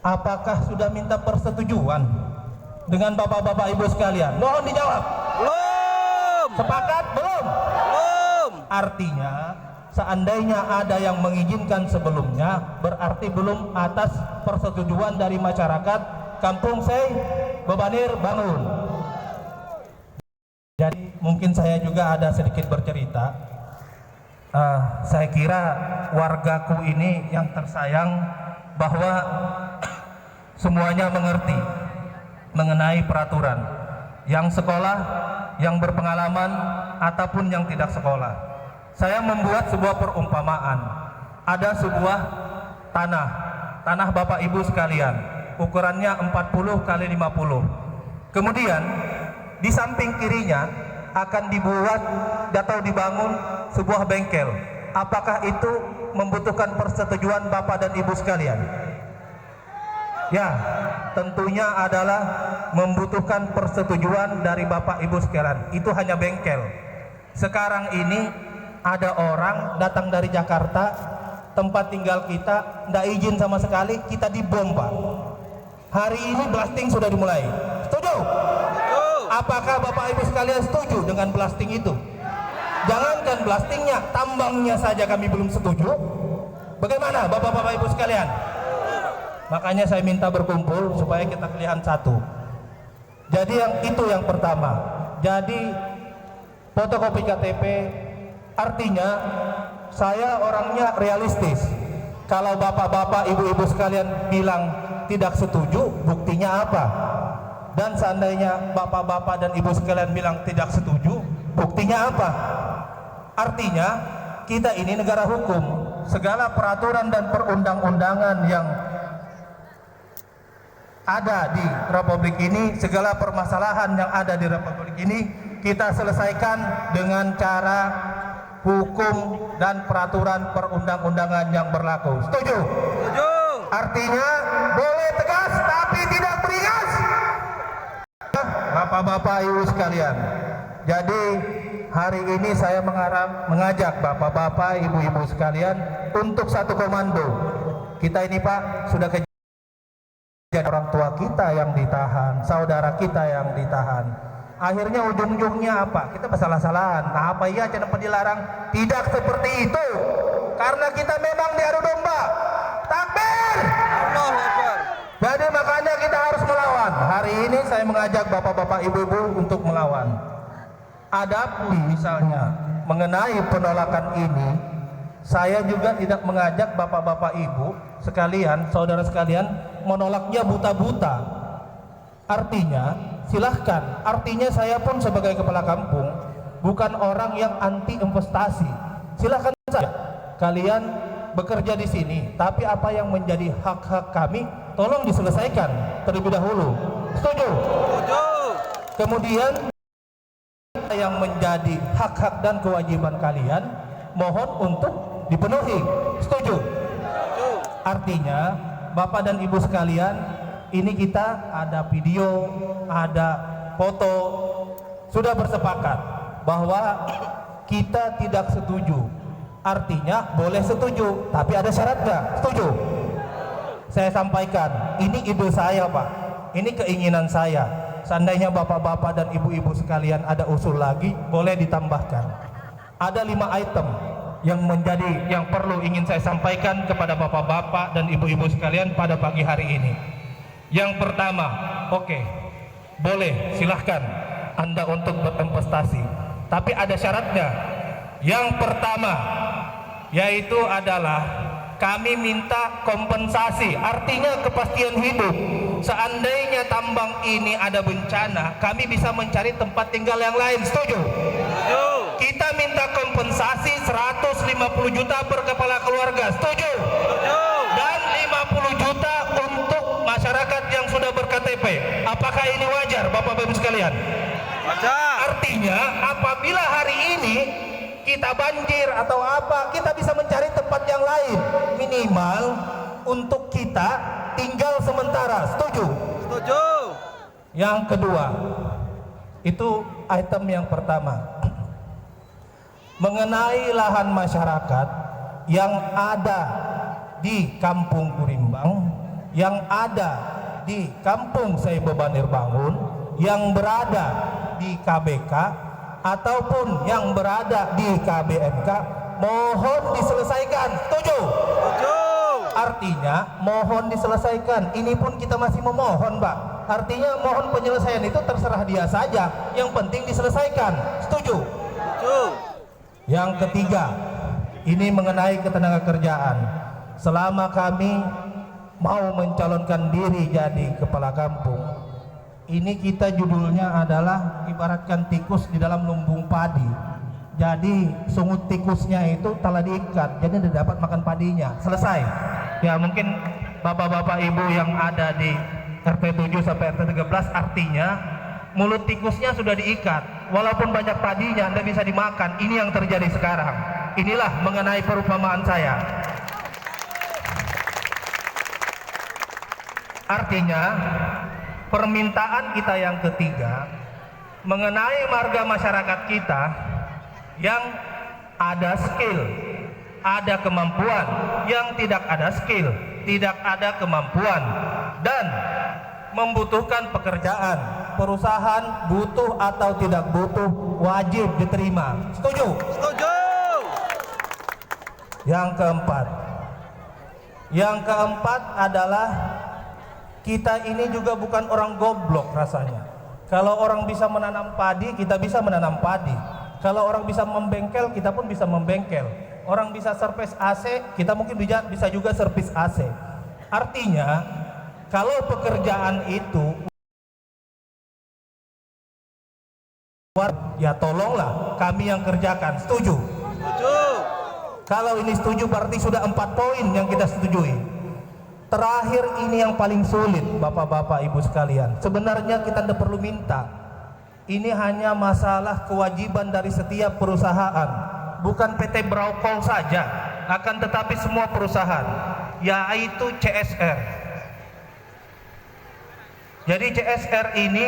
apakah sudah minta persetujuan dengan bapak-bapak ibu sekalian? Mohon dijawab. Belum. Sepakat belum? Belum. Artinya seandainya ada yang mengizinkan sebelumnya, berarti belum atas persetujuan dari masyarakat Kampung Sei Bebanir Bangun. Jadi mungkin saya juga ada sedikit bercerita. Saya kira wargaku ini yang tersayang bahwa semuanya mengerti mengenai peraturan, yang sekolah, yang berpengalaman, ataupun yang tidak sekolah. Saya membuat sebuah perumpamaan. Ada sebuah tanah Bapak Ibu sekalian, ukurannya 40 kali 50. Kemudian di samping kirinya akan dibuat atau dibangun sebuah bengkel. Apakah itu membutuhkan persetujuan Bapak dan Ibu sekalian? Ya, tentunya adalah membutuhkan persetujuan dari Bapak Ibu sekalian. Itu hanya bengkel. Sekarang ini ada orang datang dari Jakarta, tempat tinggal kita, tidak izin sama sekali, kita dibom, Pak. Hari ini blasting sudah dimulai. Setuju? Apakah Bapak Ibu sekalian setuju dengan blasting itu? Jangankan blastingnya, tambangnya saja kami belum setuju. Bagaimana Bapak-Bapak Ibu sekalian? Makanya saya minta berkumpul supaya kita kelihatan satu. Jadi yang pertama. Jadi fotokopi KTP, artinya saya orangnya realistis. Kalau bapak-bapak, ibu-ibu sekalian bilang tidak setuju, buktinya apa? Dan seandainya bapak-bapak dan ibu sekalian bilang tidak setuju, buktinya apa? Artinya kita ini negara hukum. Segala peraturan dan perundang-undangan yang ada di Republik ini, segala permasalahan yang ada di Republik ini, kita selesaikan dengan cara hukum dan peraturan perundang-undangan yang berlaku. Setuju? Setuju. Artinya boleh tegas tapi tidak beringas. Bapak-bapak ibu sekalian, jadi hari ini saya mengajak bapak-bapak ibu-ibu sekalian untuk satu komando. Kita ini Pak sudah kejadian orang tua kita yang ditahan, saudara kita yang ditahan. Akhirnya ujung-ujungnya apa? Kita bersalah-salahan. Nah, apa iya kenapa dilarang? Tidak seperti itu. Karena kita memang diadu domba. Takbir! Allahu Akbar. Jadi makanya kita harus melawan. Hari ini saya mengajak bapak-bapak ibu-ibu untuk melawan. Adapun misalnya mengenai penolakan ini, saya juga tidak mengajak bapak-bapak ibu sekalian, saudara sekalian, menolaknya buta-buta. Artinya silahkan. Artinya saya pun sebagai kepala kampung bukan orang yang anti investasi. Silahkan saja kalian bekerja di sini, tapi apa yang menjadi hak-hak kami tolong diselesaikan terlebih dahulu. Setuju? Setuju. Kemudian yang menjadi hak-hak dan kewajiban kalian mohon untuk dipenuhi. Setuju? Setuju. Artinya Bapak dan Ibu sekalian, ini kita ada video, ada foto, sudah bersepakat bahwa kita tidak setuju. Artinya boleh setuju, tapi ada syaratnya. Setuju? Saya sampaikan, ini ide saya Pak, ini keinginan saya. Seandainya bapak-bapak dan ibu-ibu sekalian ada usul lagi, boleh ditambahkan. Ada 5 item yang perlu ingin saya sampaikan kepada bapak-bapak dan ibu-ibu sekalian pada pagi hari ini. Yang pertama, oke, boleh silahkan Anda untuk berinvestasi, tapi ada syaratnya. Yang pertama yaitu adalah kami minta kompensasi, artinya kepastian hidup. Seandainya tambang ini ada bencana, kami bisa mencari tempat tinggal yang lain. Setuju? Setuju. Kita minta kompensasi 150 juta per kepala keluarga. Setuju? Setuju. Dan 50 juta untuk masyarakat yang sudah ber-KTP. Apakah ini wajar Bapak-Ibu sekalian? Wajar. Artinya apabila hari ini kita banjir atau apa, kita bisa mencari tempat yang lain, minimal untuk kita tinggal sementara. Setuju? Setuju. Yang kedua, itu item yang pertama, mengenai lahan masyarakat yang ada di Kampung Kurimbang yang ada di Kampung Saiboban Nirbangun, yang berada di KBK ataupun yang berada di KBMK, mohon diselesaikan. Setuju? Setuju. Artinya mohon diselesaikan. Ini pun kita masih memohon, Pak. Artinya mohon penyelesaian itu terserah dia saja, yang penting diselesaikan. Setuju? Setuju. Yang ketiga, ini mengenai ketenagakerjaan. Selama kami mau mencalonkan diri jadi kepala kampung, ini kita judulnya adalah ibaratkan tikus di dalam lumbung padi. Jadi sungut tikusnya itu telah diikat, jadi tidak dapat makan padinya. Selesai. Ya mungkin bapak-bapak ibu yang ada di RT 7 sampai RT 13, artinya mulut tikusnya sudah diikat. Walaupun banyak padinya, Anda bisa dimakan. Ini yang terjadi sekarang. Inilah mengenai perumpamaan saya. Artinya permintaan kita yang ketiga mengenai marga masyarakat kita yang ada skill, ada kemampuan, yang tidak ada skill, tidak ada kemampuan, dan membutuhkan pekerjaan. Perusahaan butuh atau tidak butuh wajib diterima. Setuju? Setuju. Yang keempat adalah kita ini juga bukan orang goblok rasanya. Kalau orang bisa menanam padi, kita bisa menanam padi. Kalau orang bisa membengkel, kita pun bisa membengkel. Orang bisa servis AC, kita mungkin bisa juga servis AC. Artinya, kalau pekerjaan itu, ya tolonglah kami yang kerjakan. Setuju? Setuju. Kalau ini setuju berarti sudah 4 poin yang kita setujui. Terakhir ini yang paling sulit, bapak-bapak ibu sekalian. Sebenarnya kita tidak perlu minta. Ini hanya masalah kewajiban dari setiap perusahaan, bukan PT Braukol saja, akan tetapi semua perusahaan, yaitu CSR. Jadi CSR ini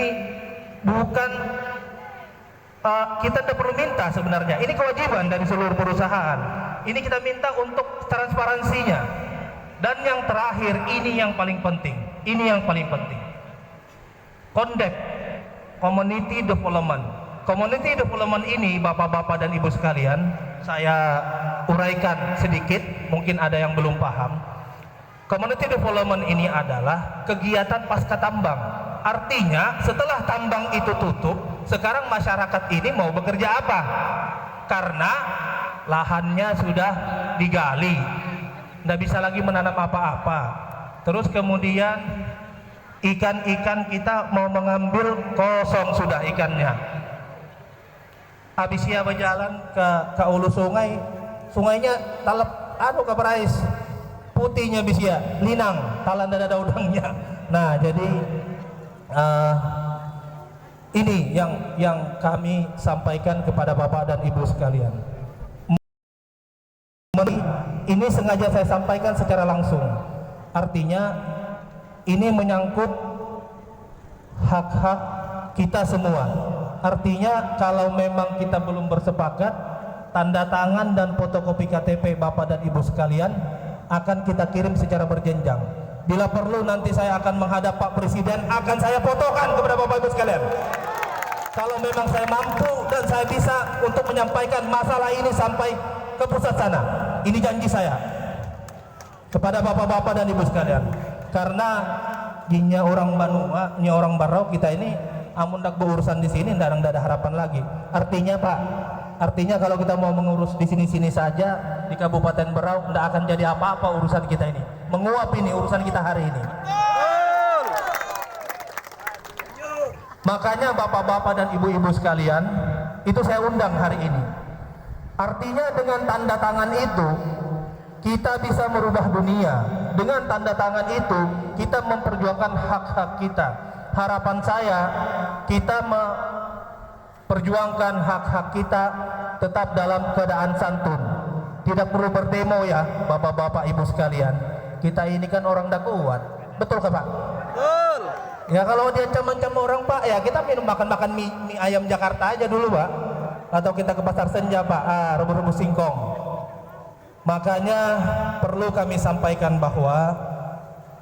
bukan kita tidak perlu minta sebenarnya. Ini kewajiban dari seluruh perusahaan. Ini kita minta untuk transparansinya. Dan yang terakhir, ini yang paling penting. Ini yang paling penting. Kondek, Community Development. Community Development ini, bapak-bapak dan ibu sekalian, saya uraikan sedikit, mungkin ada yang belum paham. Community Development ini adalah kegiatan pasca tambang. Artinya setelah tambang itu tutup, sekarang masyarakat ini mau bekerja apa? Karena lahannya sudah digali, tidak bisa lagi menanam apa-apa. Terus kemudian ikan-ikan kita mau mengambil, kosong sudah ikannya. Habis siapa jalan ke ulu sungai, sungainya talep kaparais putihnya bisa linang, talan dada udangnya. Nah, jadi ini yang kami sampaikan kepada bapak dan ibu sekalian. Ini sengaja saya sampaikan secara langsung. Artinya ini menyangkut hak-hak kita semua. Artinya kalau memang kita belum bersepakat, tanda tangan dan fotokopi KTP bapak dan ibu sekalian akan kita kirim secara berjenjang. Bila perlu nanti saya akan menghadap Pak Presiden, akan saya fotokan kepada bapak ibu sekalian. Kalau memang saya mampu dan saya bisa untuk menyampaikan masalah ini sampai ke pusat sana, ini janji saya kepada bapak-bapak dan ibu sekalian. Karena nya orang Banua, nya orang Barau, kita ini amun dak berurusan di sini ndak ada harapan lagi. Artinya Pak, artinya kalau kita mau mengurus di sini-sini saja di Kabupaten Berau, ndak akan jadi apa-apa urusan kita ini. Menguap ini urusan kita hari ini. Makanya bapak-bapak dan ibu-ibu sekalian, itu saya undang hari ini. Artinya dengan tanda tangan itu kita bisa merubah dunia. Dengan tanda tangan itu kita memperjuangkan hak-hak kita. Harapan saya, kita memperjuangkan hak-hak kita tetap dalam keadaan santun. Tidak perlu berdemo ya bapak-bapak ibu sekalian. Kita ini kan orang dah kuat. Betul kan Pak? Betul. Ya kalau dia ancam-ancam orang Pak, ya kita makan mie ayam Jakarta aja dulu Pak. Atau kita ke pasar senja Pak, rebus-rebus singkong. Makanya perlu kami sampaikan bahwa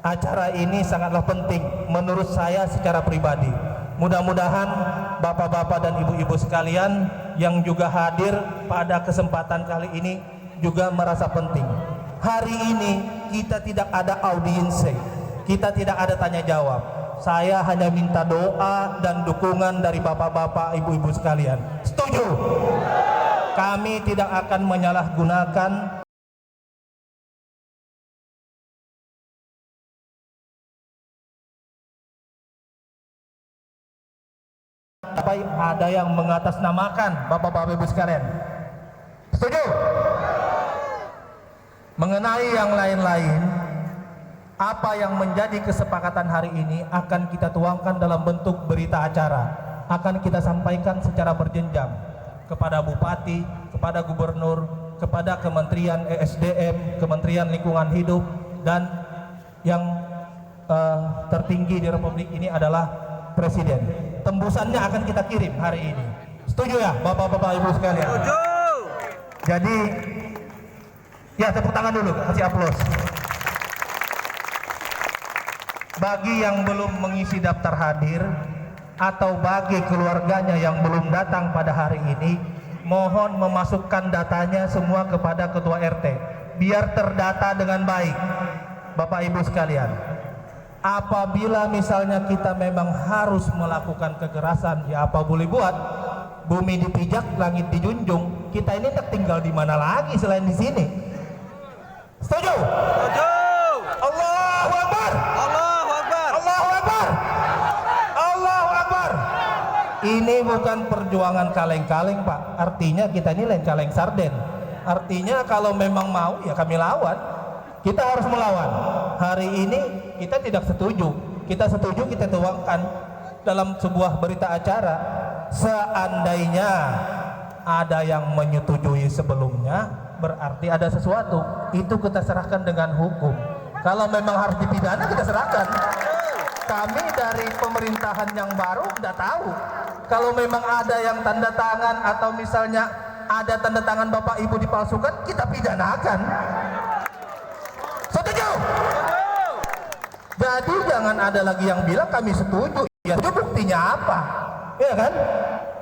acara ini sangatlah penting menurut saya secara pribadi. Mudah-mudahan bapak-bapak dan ibu-ibu sekalian yang juga hadir pada kesempatan kali ini juga merasa penting. Hari ini kita tidak ada audiensi, kita tidak ada tanya jawab. Saya hanya minta doa dan dukungan dari bapak-bapak, ibu-ibu sekalian. Setuju? Kami tidak akan menyalahgunakan sampai ada yang mengatasnamakan bapak-bapak, ibu sekalian. Setuju? Mengenai yang lain-lain, apa yang menjadi kesepakatan hari ini akan kita tuangkan dalam bentuk berita acara, akan kita sampaikan secara berjenjang kepada bupati, kepada gubernur, kepada Kementerian ESDM, Kementerian Lingkungan Hidup, dan yang tertinggi di Republik ini adalah Presiden. Tembusannya akan kita kirim hari ini. Setuju ya bapak-bapak, ibu sekalian? Setuju. Jadi ya, tepuk tangan dulu, kasih aplaus. Bagi yang belum mengisi daftar hadir atau bagi keluarganya yang belum datang pada hari ini, mohon memasukkan datanya semua kepada ketua RT biar terdata dengan baik. Bapak ibu sekalian, apabila misalnya kita memang harus melakukan kekerasan, ya apa boleh buat. Bumi dipijak, langit dijunjung. Kita ini tinggal di mana lagi selain di sini? Setuju? Setuju. Allahu Akbar. Allahu Akbar. Allahu Akbar. Allahu Akbar. Ini bukan perjuangan kaleng-kaleng, Pak. Artinya kita ini lain kaleng sarden. Artinya kalau memang mau ya kami lawan. Kita harus melawan. Hari ini kita tidak setuju. Kita setuju, kita tuangkan dalam sebuah berita acara. Seandainya ada yang menyetujui sebelumnya, berarti ada sesuatu. Itu kita serahkan dengan hukum. Kalau memang harus dipidana, kita serahkan. Kami dari pemerintahan yang baru tidak tahu. Kalau memang ada yang tanda tangan atau misalnya ada tanda tangan bapak ibu dipalsukan, kita pidanakan. Setuju? Jadi jangan ada lagi yang bilang kami setuju. Ya itu buktinya apa? Ya kan?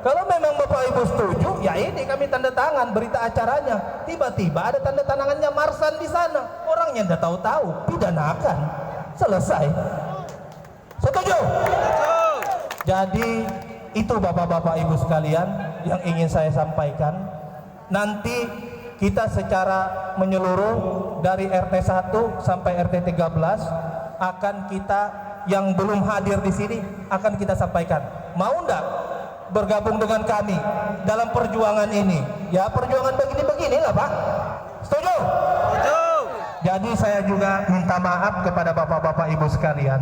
Kalau memang bapak ibu setuju, ya ini kami tanda tangan berita acaranya. Tiba-tiba ada tanda tangannya Marsan di sana. Orangnya tidak tahu-tahu, pidanakan. Selesai. Setuju? Jadi itu bapak-bapak ibu sekalian yang ingin saya sampaikan. Nanti kita secara menyeluruh dari RT 1 sampai RT 13 akan kita yang belum hadir di sini akan kita sampaikan. Mau enggak bergabung dengan kami dalam perjuangan ini? Ya perjuangan begini-beginilah Pak. Setuju? Setuju. Jadi saya juga minta maaf kepada bapak-bapak ibu sekalian.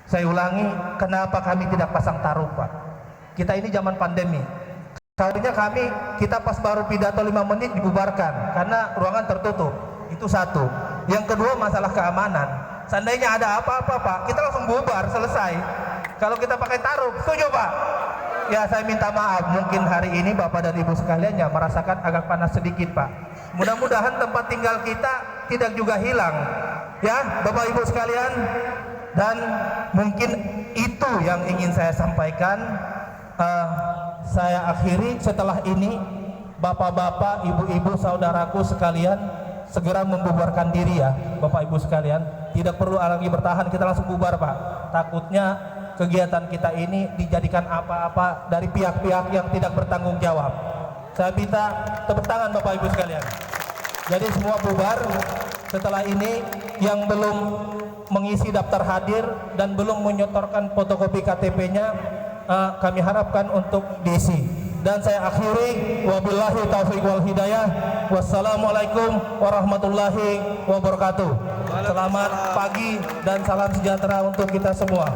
Saya ulangi, kenapa kami tidak pasang taruh Pak? Kita ini zaman pandemi. Seharusnya kita pas baru pidato 5 menit dibubarkan karena ruangan tertutup. Itu satu. Yang kedua masalah keamanan. Seandainya ada apa-apa Pak, kita langsung bubar, selesai. Kalau kita pakai taruh, setuju Pak? Ya saya minta maaf, mungkin hari ini Bapak dan Ibu sekalian ya merasakan agak panas sedikit Pak. Mudah-mudahan tempat tinggal kita tidak juga hilang. Ya Bapak Ibu sekalian. Dan mungkin itu yang ingin saya sampaikan. Saya akhiri setelah ini, bapak-bapak, ibu-ibu, saudaraku sekalian, segera membubarkan diri ya bapak ibu sekalian. Tidak perlu lagi bertahan, kita langsung bubar Pak. Takutnya kegiatan kita ini dijadikan apa-apa dari pihak-pihak yang tidak bertanggung jawab. Saya minta tepuk tangan bapak ibu sekalian. Jadi semua bubar. Setelah ini yang belum mengisi daftar hadir dan belum menyetorkan fotokopi KTP-nya, kami harapkan untuk diisi. Dan saya akhiri, wabillahi taufiq wal hidayah. Wassalamualaikum warahmatullahi wabarakatuh. Selamat pagi dan salam sejahtera untuk kita semua.